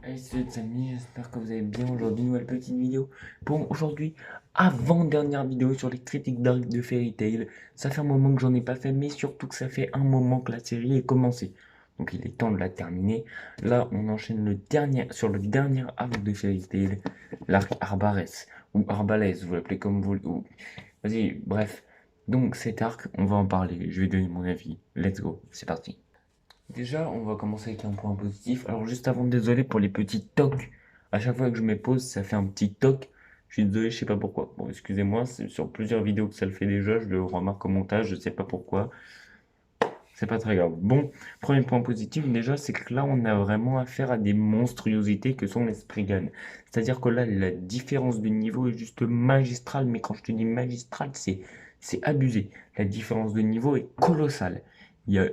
Hey, salut les amis, j'espère que vous allez bien. Aujourd'hui, nouvelle petite vidéo. Bon, aujourd'hui, avant-dernière vidéo sur les critiques d'arc de Fairy Tail. Ça fait un moment que j'en ai pas fait, mais surtout que ça fait un moment que la série est commencée. Donc il est temps de la terminer. Là, on enchaîne sur le dernier arc de Fairy Tail, l'arc Arbalès, ou Arbalès, vous l'appelez comme vous. Vas-y, bref. Donc cet arc, on va en parler. Je vais donner mon avis. Let's go, c'est parti. Déjà, on va commencer avec un point positif. Alors, juste avant, désolé pour les petits tocs. À chaque fois que je me pose, ça fait un petit toc. Je suis désolé, je sais pas pourquoi. Bon, excusez-moi, c'est sur plusieurs vidéos que ça le fait déjà. Je le remarque au montage, je sais pas pourquoi. C'est pas très grave. Bon, premier point positif, déjà, c'est que là, on a vraiment affaire à des monstruosités que sont les Spriggan. C'est-à-dire que là, la différence de niveau est juste magistrale. Mais quand je te dis magistrale, c'est abusé. La différence de niveau est colossale. Il y a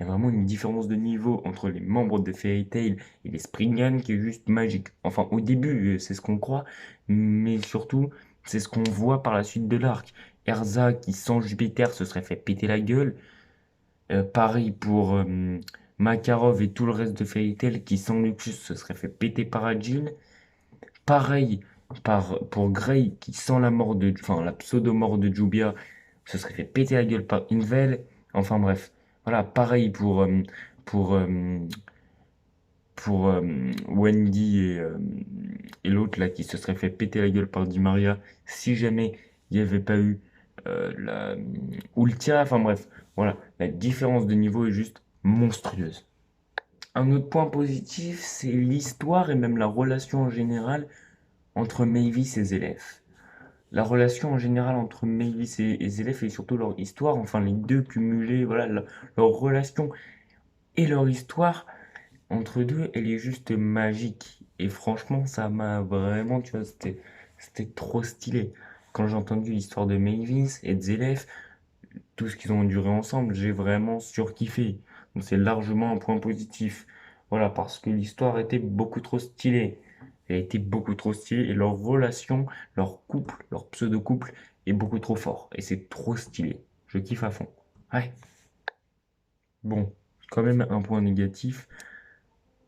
vraiment une différence de niveau entre les membres de Fairy Tail et les Spriggan qui est juste magique. Enfin, au début, c'est ce qu'on croit, mais surtout, c'est ce qu'on voit par la suite de l'arc. Erza, qui sans Jupiter se serait fait péter la gueule. Pareil pour Makarov et tout le reste de Fairy Tail qui, sans Lucus, se serait fait péter par Agile. Pareil pour Grey qui, sans la mort de, enfin, la pseudo-mort de Jubia, se serait fait péter la gueule par Invel. Enfin bref, voilà, pareil pour, euh, pour Wendy et l'autre là qui se serait fait péter la gueule par Di Maria si jamais il n'y avait pas eu la Ultia. Enfin bref, voilà, la différence de niveau est juste monstrueuse. Un autre point positif, c'est l'histoire et même la relation en général entre Mavis et Zélef. La relation en général entre Mavis et Zélef et surtout leur histoire, enfin les deux cumulés, voilà, leur relation et leur histoire entre deux, elle est juste magique. Et franchement, ça m'a vraiment, tu vois, c'était trop stylé. Quand j'ai entendu l'histoire de Mavis et de Zélef, tout ce qu'ils ont enduré ensemble, j'ai vraiment surkiffé. Donc c'est largement un point positif. Voilà, parce que l'histoire était beaucoup trop stylée. Elle était beaucoup trop stylée et leur relation, leur couple, leur pseudo-couple est beaucoup trop fort. Et c'est trop stylé. Je kiffe à fond. Ouais. Bon, quand même un point négatif,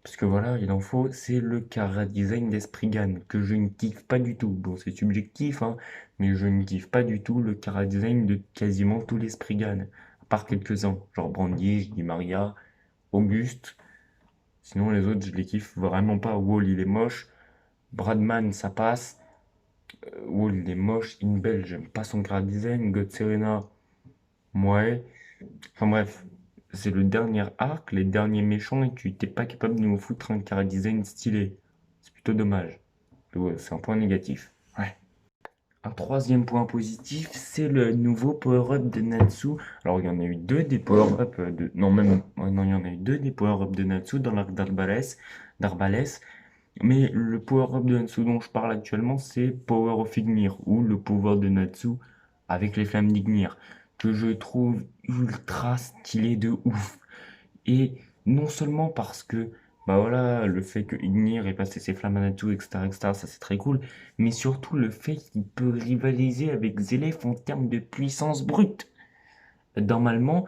parce que voilà, il en faut, c'est le chara-design d'Esprigan, que je ne kiffe pas du tout. Bon, c'est subjectif, hein, mais je ne kiffe pas du tout le chara-design de quasiment tous les Spriggan, à part quelques-uns, genre Brandy, Di Maria, Auguste. Sinon, les autres, je les kiffe vraiment pas. Wall, il est moche. Bradman, ça passe. Wall, il est moche. Inbel, j'aime pas son chara-design. God Serena, ouais. Enfin bref, c'est le dernier arc, les derniers méchants, et tu t'es pas capable de nous foutre un chara-design stylé. C'est plutôt dommage. Ouais, c'est un point négatif. Ouais. Un troisième point positif, c'est le nouveau power-up de Natsu. Alors, il y en a eu deux des power-up de... Non, même... ouais, non, il y en a eu deux des power-up de Natsu dans l'arc d'Arbalès. Mais le power-up de Natsu dont je parle actuellement, c'est Power of Ignir, ou le pouvoir de Natsu avec les flammes d'Ignir, que je trouve ultra stylé de ouf. Et non seulement parce que, bah voilà, le fait que Ignir ait passé ses flammes à Natsu, etc., ça c'est très cool, mais surtout le fait qu'il peut rivaliser avec Zélef en termes de puissance brute. Normalement,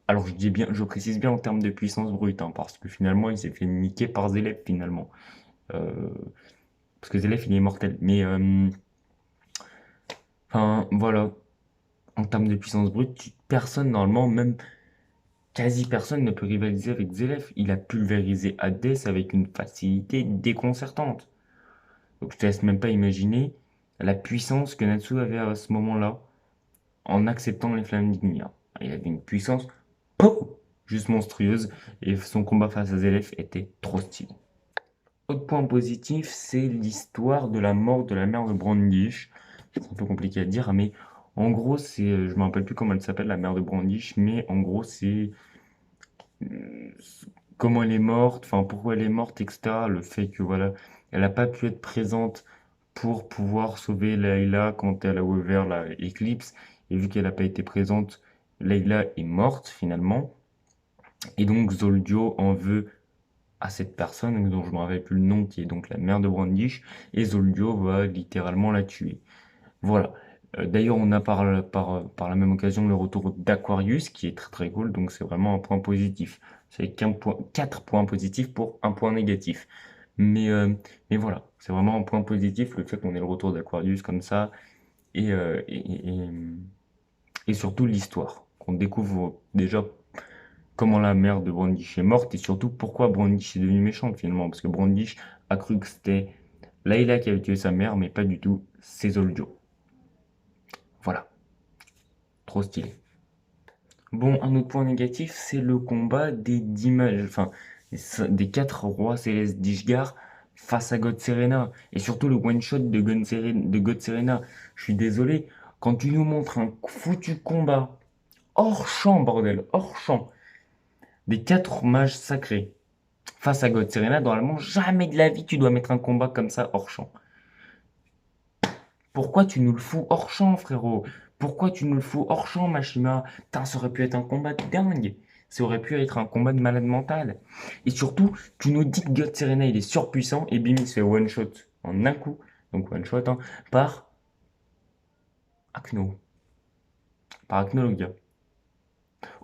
alors je dis bien, je précise bien en termes de puissance brute, hein, parce que finalement il s'est fait niquer par Zélef finalement. Euh, parce que Zélef il est immortel. Mais enfin voilà, en termes de puissance brute, personne normalement, même quasi personne ne peut rivaliser avec Zélef. Il a pulvérisé Hades avec une facilité déconcertante. Donc je te laisse même pas imaginer la puissance que Natsu avait à ce moment-là en acceptant les flammes d'Ignia. Il avait une puissance pouf, juste monstrueuse et son combat face à Zélef était trop stylé. Autre point positif, c'est l'histoire de la mort de la mère de Brandish. C'est un peu compliqué à dire, mais en gros, je me rappelle plus comment elle s'appelle, la mère de Brandish, mais en gros, c'est euh, comment elle est morte, enfin pourquoi elle est morte, etc. Le fait que voilà, elle n'a pas pu être présente pour pouvoir sauver Layla quand elle a ouvert la Eclipse. Et vu qu'elle n'a pas été présente, Layla est morte finalement. Et donc Zoldio en veut à cette personne dont je me rappelle plus le nom, qui est donc la mère de Brandish, et Zoldio va littéralement la tuer. Voilà. D'ailleurs, on a par la même occasion le retour d'Aquarius, qui est très très cool, donc c'est vraiment un point positif. C'est 4 points positifs pour un point négatif. Mais, euh, mais voilà, c'est vraiment un point positif le fait qu'on ait le retour d'Aquarius comme ça et, euh, et, et- et- et surtout l'histoire. Qu'on découvre déjà comment la mère de Brandish est morte et surtout pourquoi Brandish est devenue méchante finalement. Parce que Brandish a cru que c'était Layla qui avait tué sa mère, mais pas du tout, c'est Zoldyot. Voilà, trop stylé. Bon, un autre point négatif, c'est le combat des 10 mages, enfin, des 4 rois célestes d'Ishgard face à God Serena. Et surtout le one-shot de God Serena. Je suis désolé, quand tu nous montres un foutu combat hors champ, bordel, hors champ, des 4 mages sacrés face à God Serena, normalement, jamais de la vie tu dois mettre un combat comme ça hors champ. Pourquoi tu nous le fous hors champ, frérot? Pourquoi tu nous le fous hors champ, Machima? Putain, ça aurait pu être un combat de dingue. Ça aurait pu être un combat de malade mental. Et surtout, tu nous dis que God Serena, il est surpuissant, et bim, il se fait one shot en un coup. Donc one shot, hein, par Akno. Par Aknologia.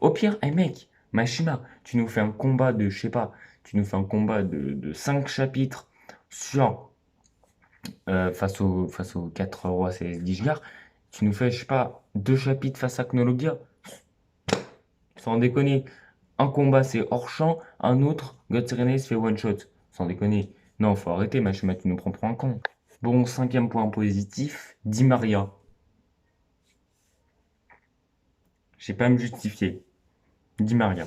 Au pire, hey mec, Machima, tu nous fais un combat de, je sais pas, tu nous fais un combat de 5 chapitres sur face aux 4 rois célestes d'Ishgard, tu nous fais, je sais pas, 2 chapitres face à Knologia. Sans déconner. Un combat, c'est hors champ. Un autre, God Serenade se fait one shot. Sans déconner. Non, faut arrêter, Machima, tu nous prends pour un con. Bon, cinquième point positif, Di Maria. J'ai pas à me justifier. Di Maria.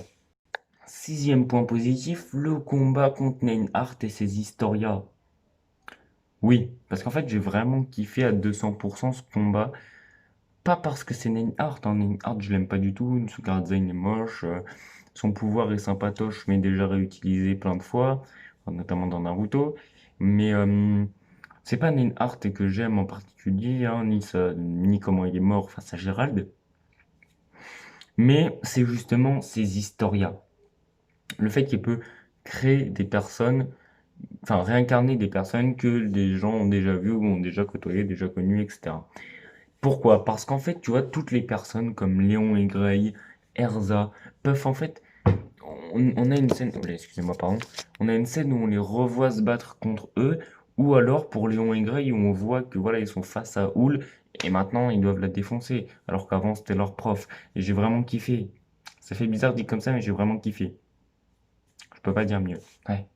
Sixième point positif, le combat contre Neynhart et ses Historia. Oui, parce qu'en fait, j'ai vraiment kiffé à 200% ce combat. Pas parce que c'est Neynhart, hein. Neynhart, je l'aime pas du tout. Sugardesign est moche. Son pouvoir est sympatoche, mais déjà réutilisé plein de fois, enfin, notamment dans Naruto. Mais c'est pas Neynhart que j'aime en particulier, hein, ni comment il est mort face à Gérald. Mais c'est justement ses historias. Le fait qu'il peut créer des personnes, enfin réincarner des personnes que des gens ont déjà vues ou ont déjà côtoyées, déjà connues, etc. Pourquoi? Parce qu'en fait, tu vois, toutes les personnes comme Léon et Grey, Erza, peuvent en fait. On a une scène. Oh là, excusez-moi, pardon. On a une scène où on les revoit se battre contre eux, ou alors pour Léon et Grey, où on voit que voilà, ils sont face à Houle, et maintenant ils doivent la défoncer, alors qu'avant c'était leur prof. Et j'ai vraiment kiffé. Ça fait bizarre dit comme ça, mais j'ai vraiment kiffé. Je peux pas dire mieux. Ouais.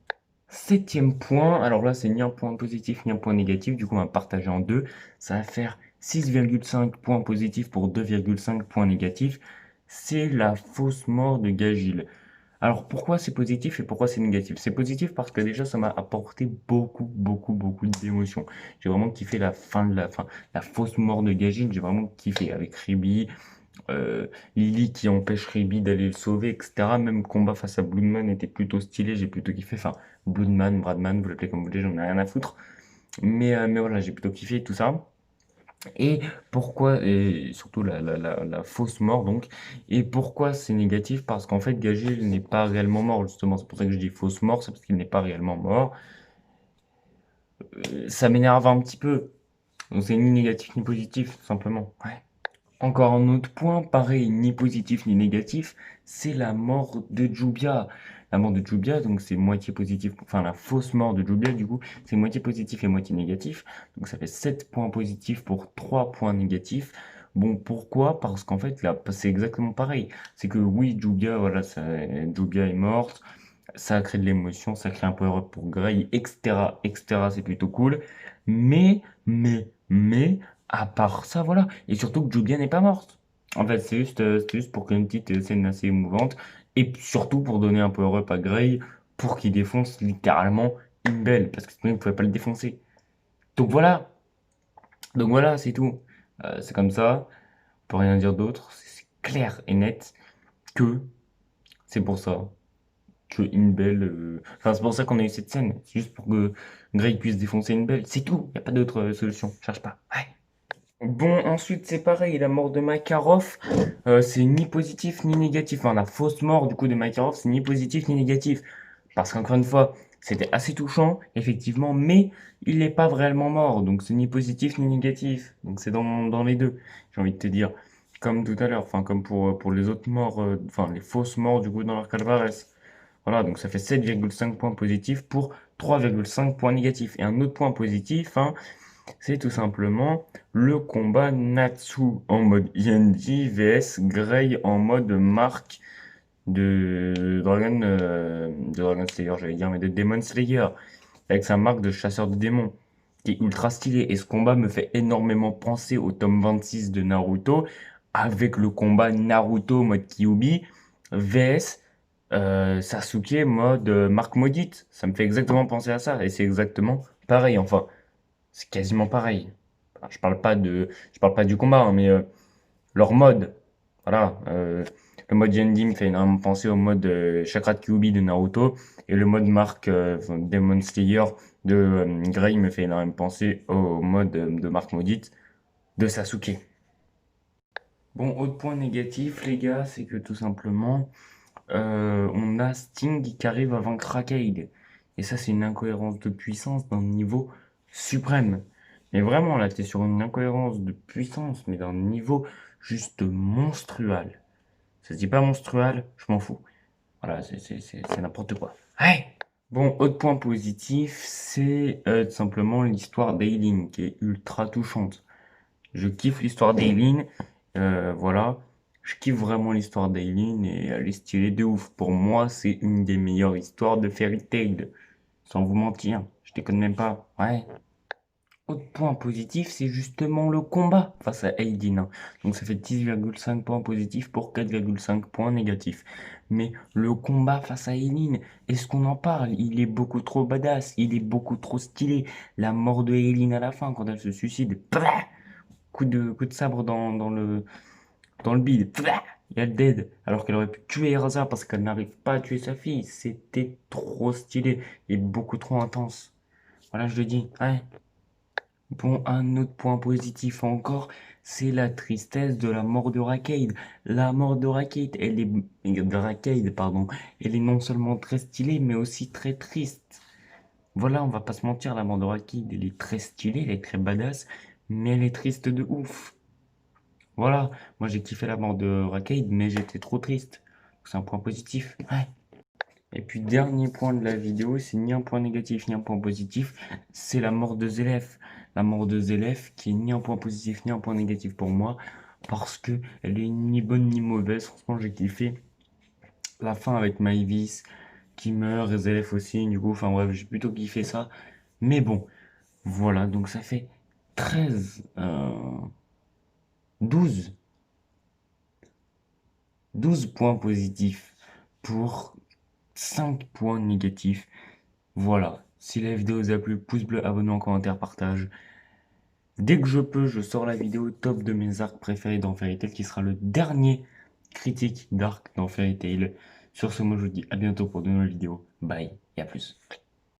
Septième point, alors là c'est ni un point positif ni un point négatif, du coup on va partager en deux. Ça va faire 6,5 points positifs pour 2,5 points négatifs. C'est la fausse mort de Gagil. Alors pourquoi c'est positif et pourquoi c'est négatif? C'est positif parce que déjà ça m'a apporté beaucoup d'émotions. J'ai vraiment kiffé la fin de la fausse mort de Gagil, j'ai vraiment kiffé avec Ribi, euh, Lily qui empêche Ribi d'aller le sauver, etc. Même combat face à Bloodman était plutôt stylé, j'ai plutôt kiffé. Enfin, Bloodman, Bradman, vous l'appelez comme vous voulez, j'en ai rien à foutre. Mais voilà, j'ai plutôt kiffé tout ça. Et pourquoi, et surtout la fausse mort donc, et pourquoi c'est négatif? Parce qu'en fait, Gagil n'est pas réellement mort, justement. C'est pour ça que je dis fausse mort, c'est parce qu'il n'est pas réellement mort. Ça m'énerve un petit peu. Donc c'est ni négatif ni positif, tout simplement. Ouais. Encore un autre point, pareil, ni positif ni négatif, c'est la mort de Jubia. La mort de Jubia, donc c'est moitié positif, enfin la fausse mort de Jubia, du coup, c'est moitié positif et moitié négatif. Donc ça fait 7 points positifs pour 3 points négatifs. Bon, pourquoi? Parce qu'en fait, là, c'est exactement pareil. C'est que oui, Jubia, voilà, Jubia est morte, ça a créé de l'émotion, ça crée un power-up pour Grey, etc., c'est plutôt cool. Mais, à part ça, voilà. Et surtout que Jubia n'est pas morte. En fait, c'était juste pour qu'il y ait une petite scène assez émouvante. Et surtout pour donner un power-up à Grey pour qu'il défonce littéralement Imbel. Parce que sinon, il ne pouvait pas le défoncer. Donc voilà. Donc voilà, c'est tout. C'est comme ça. On peut rien dire d'autre. C'est clair et net que c'est pour ça que Imbel. Enfin, c'est pour ça qu'on a eu cette scène. C'est juste pour que Grey puisse défoncer Imbel. C'est tout. Il n'y a pas d'autre solution. Cherche pas. Ouais. Bon, ensuite, c'est pareil, la mort de Makarov, c'est ni positif ni négatif. Enfin, la fausse mort du coup de Makarov, c'est ni positif ni négatif. Parce qu'encore une fois, c'était assez touchant, effectivement, mais il n'est pas réellement mort. Donc, c'est ni positif ni négatif. Donc, c'est dans les deux, j'ai envie de te dire. Comme tout à l'heure, enfin, comme pour les autres morts, enfin, les fausses morts du coup dans leur Calvares. Voilà, donc ça fait 7,5 points positifs pour 3,5 points négatifs. Et un autre point positif, hein, c'est tout simplement le combat Natsu en mode Yendi vs Grey en mode Mark de Dragon Slayer, j'allais dire, mais de Demon Slayer, avec sa marque de chasseur de démons, qui est ultra stylé. Et ce combat me fait énormément penser au tome 26 de Naruto, avec le combat Naruto mode Kyuubi vs Sasuke mode marque maudite. Ça me fait exactement penser à ça, et c'est exactement pareil, enfin, c'est quasiment pareil. Enfin, je parle pas du combat, hein, mais leur mode. Voilà. Le mode Yendi me fait énormément penser au mode Chakra de Kyuubi de Naruto. Et le mode Mark enfin, Demon Slayer de Grey me fait énormément penser au mode de Mark Maudite de Sasuke. Bon, autre point négatif, les gars, c'est que tout simplement, on a Sting qui arrive à vaincre Arcade. Et ça, c'est une incohérence de puissance d'un niveau suprême. Mais vraiment, là, t'es sur une incohérence de puissance, mais d'un niveau juste monstrual. Ça se dit pas monstrual, je m'en fous. Voilà, c'est n'importe quoi. Ouais. Bon, autre point positif, c'est tout simplement l'histoire d'Aileen, qui est ultra touchante. Je kiffe l'histoire d'Aileen, voilà. Je kiffe vraiment l'histoire d'Aileen et elle est stylée de ouf. Pour moi, c'est une des meilleures histoires de Fairy Tail. Sans vous mentir, je déconne même pas. Ouais. Autre point positif, c'est justement le combat face à Aidin, hein. Donc ça fait 10,5 points positifs pour 4,5 points négatifs. Mais le combat face à Aileen, est-ce qu'on en parle? Il est beaucoup trop badass, il est beaucoup trop stylé. La mort de Aileen à la fin, quand elle se suicide, plah, coup de sabre dans le bide, plah, et elle dead. Alors qu'elle aurait pu tuer Erza parce qu'elle n'arrive pas à tuer sa fille. C'était trop stylé et beaucoup trop intense. Voilà, je le dis. Ouais. Bon, un autre point positif encore, c'est la tristesse de la mort de Rackade. La mort de Rackade, pardon, elle est non seulement très stylée, mais aussi très triste. Voilà, on va pas se mentir, la mort de Rackade, elle est très stylée, elle est très badass, mais elle est triste de ouf. Voilà, moi j'ai kiffé la mort de Rackade, mais j'étais trop triste. C'est un point positif. Ouais. Et puis dernier point de la vidéo, c'est ni un point négatif ni un point positif, c'est la mort de Zélef. La mort de Zélef qui est ni un point positif ni un point négatif pour moi, parce que elle est ni bonne ni mauvaise. Franchement, j'ai kiffé la fin avec Maëlys qui meurt et Zélef aussi, du coup, enfin bref, j'ai plutôt kiffé ça. Mais bon, voilà, donc ça fait 13, 12, 12 points positifs pour 5 points négatifs. Voilà, si la vidéo vous a plu, pouce bleu, abonnement, commentaire, partage. Dès que je peux, je sors la vidéo top de mes arcs préférés dans Fairy Tail, qui sera le dernier critique d'arc dans Fairy Tail. Sur ce, moi je vous dis à bientôt pour de nouvelles vidéos. Bye et à plus.